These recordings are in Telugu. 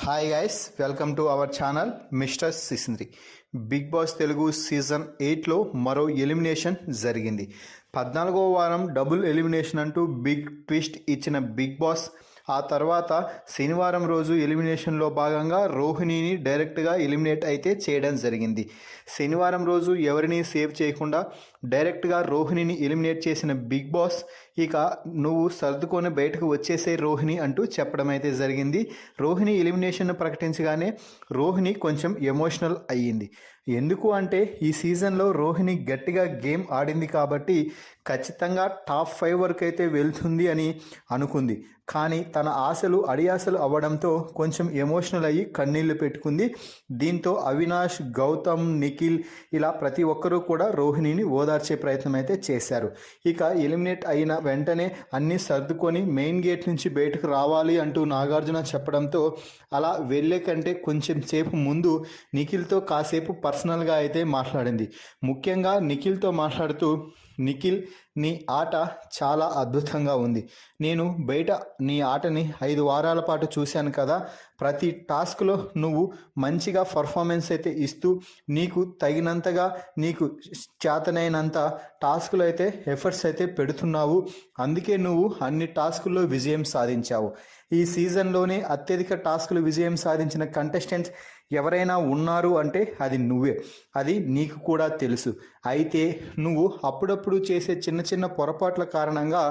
Hi guys, welcome to our channel mister Sisindri. Bigg Boss Telugu season 8లో మరో ఎలిమినేషన్ జరిగింది. 14వ వారం డబుల్ ఎలిమినేషన్ అంటూ బిగ్ ట్విస్ట్ ఇచ్చిన బిగ్ బాస్ ఆ తర్వాత శనివారం రోజు ఎలిమినేషన్లో భాగంగా రోహిణిని డైరెక్ట్గా ఎలిమినేట్ అయితే చేయడం జరిగింది. శనివారం రోజు ఎవరిని సేవ్ చేయకుండా డైరెక్ట్గా రోహిణిని ఎలిమినేట్ చేసిన బిగ్ బాస్ ఇక నువ్వు సర్దుకొని బయటకు వచ్చేసే రోహిణి అంటూ చెప్పడం అయితే జరిగింది. రోహిణి ఎలిమినేషన్ ప్రకటించగానే రోహిణి కొంచెం ఎమోషనల్ అయ్యింది. ఎందుకు అంటే ఈ సీజన్లో రోహిణి గట్టిగా గేమ్ ఆడింది కాబట్టి ఖచ్చితంగా టాప్ 5 వరకు అయితే వెళ్తుంది అని అనుకుంది. కానీ తన ఆశలు అడియాసలు అవ్వడంతో కొంచెం ఎమోషనల్ అయ్యి కన్నీళ్లు పెట్టుకుంది. దీంతో అవినాష్, గౌతమ్, నిఖిల్ ఇలా ప్రతి ఒక్కరూ కూడా రోహిణిని ఓదార్చే ప్రయత్నం అయితే చేశారు. ఇక ఎలిమినేట్ అయిన వెంటనే అన్నీ సర్దుకొని మెయిన్ గేట్ నుంచి బయటకు రావాలి అంటూ నాగార్జున చెప్పడంతో అలా వెళ్ళే కంటే కొంచెం సేపు ముందు నిఖిల్తో కాసేపు పర్సనల్గా అయితే మాట్లాడింది. ముఖ్యంగా నిఖిల్తో మాట్లాడుతూ, నిఖిల్, నీ ఆట చాలా అద్భుతంగా ఉంది. నేను బయట నీ ఆటని 5 వారాల పాటు చూశాను కదా. ప్రతి టాస్క్లో నువ్వు మంచిగా పర్ఫార్మెన్స్ అయితే ఇస్తూ నీకు తగినంతగా నీకు చేతనైనంత టాస్కులు అయితే ఎఫర్ట్స్ అయితే పెడుతున్నావు. అందుకే నువ్వు అన్ని టాస్కుల్లో విజయం సాధించావు. ఈ సీజన్లోనే అత్యధిక టాస్కులు విజయం సాధించిన కంటెస్టెంట్స్ ఎవరైనా ఉన్నారు అంటే అది నువ్వే. అది నీకు కూడా తెలుసు. అయితే నువ్వు అప్పుడప్పుడు చేసే చిన్న చిన్న పొరపాట్ల కారణంగా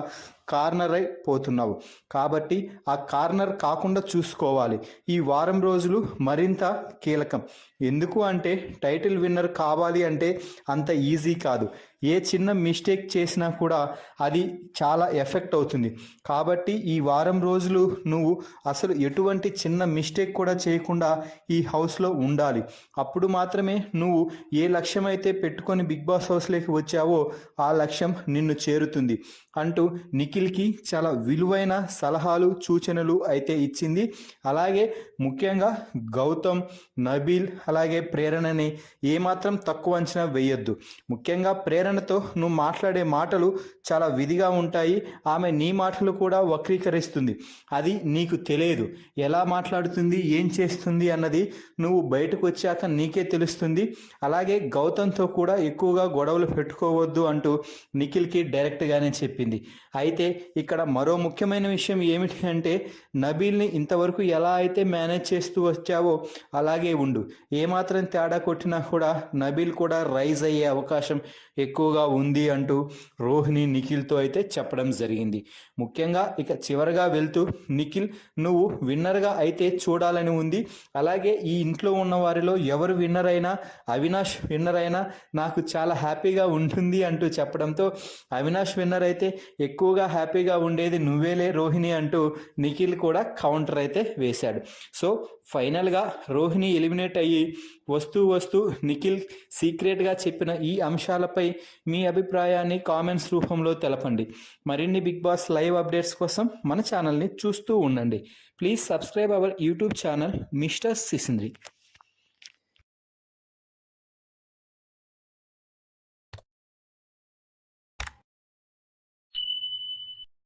కార్నర్ అయిపోతున్నావు. కాబట్టి ఆ కార్నర్ కాకుండా చూసుకోవాలి. ఈ వారం రోజులు మరింత కీలకం. ఎందుకు అంటే టైటిల్ విన్నర్ కావాలి అంటే అంత ఈజీ కాదు. ఏ చిన్న మిస్టేక్ చేసినా కూడా అది చాలా ఎఫెక్ట్ అవుతుంది. కాబట్టి ఈ వారం రోజులు నువ్వు అసలు ఎటువంటి చిన్న మిస్టేక్ కూడా చేయకుండా ఈ హౌస్లో ఉండాలి. అప్పుడు మాత్రమే నువ్వు ఏ లక్ష్యం అయితే పెట్టుకొని బిగ్ బాస్ హౌస్లోకి వచ్చావో ఆ లక్ష్యం నిన్ను చేరుతుంది అంటూ నిఖిల్కి చాలా విలువైన సలహాలు, సూచనలు అయితే ఇచ్చింది. అలాగే ముఖ్యంగా గౌతమ్, నబీల్ అలాగే ప్రేరణని ఏమాత్రం తక్కువ అంచనా వేయొద్దు. ముఖ్యంగా ప్రేరణతో నువ్వు మాట్లాడే మాటలు చాలా విధిగా ఉంటాయి. ఆమె నీ మాటలు కూడా వక్రీకరిస్తుంది. అది నీకు తెలియదు. ఎలా మాట్లాడుతుంది, ఏం చేస్తుంది అన్నది నువ్వు బయటకు వచ్చాక నీకే తెలుస్తుంది. అలాగే గౌతమ్తో కూడా ఎక్కువగా గొడవలు పెట్టుకోవద్దు అంటూ నిఖిల్కి డైరెక్ట్గానే చెప్పింది. అయితే ఇక్కడ మరో ముఖ్యమైన విషయం ఏమిటి అంటే నబీల్ని ఇంతవరకు ఎలా అయితే మేనేజ్ చేస్తూ వచ్చావో అలాగే ఉండు. ఏమాత్రం తేడా కొట్టినా కూడా నబీల్ కూడా రైజ్ అయ్యే అవకాశం ఎక్కువగా ఉంది అంటూ రోహిణి నిఖిల్తో అయితే చెప్పడం జరిగింది. ముఖ్యంగా ఇక చివరగా వెళ్తూ నిఖిల్, నువ్వు విన్నర్గా అయితే చూడాలని ఉంది. అలాగే ఈ ఇంట్లో ఉన్న వారిలో ఎవరు విన్నర్ అయినా, అవినాష్ విన్నర్ అయినా నాకు చాలా హ్యాపీగా ఉంటుంది అంటూ చెప్పడంతో అవినాష్ విన్నర్ అయితే ఎక్కువగా హ్యాపీగా ఉండేది నువ్వేలే రోహిణి అంటూ నిఖిల్ కూడా కౌంటర్ అయితే వేశాడు. సో ఫైనల్గా రోహిణి ఎలిమినేట్ అయ్యి వస్తూ నిఖిల్ సీక్రెట్గా చెప్పిన ఈ అంశాలపై మీ అభిప్రాయాన్ని కామెంట్స్ రూపంలో తెలపండి. మరిన్ని బిగ్ బాస్ లైవ్ అప్డేట్స్ కోసం మన ఛానల్ని చూస్తూ ఉండండి. Please subscribe our YouTube channel mister సిసింద్రి.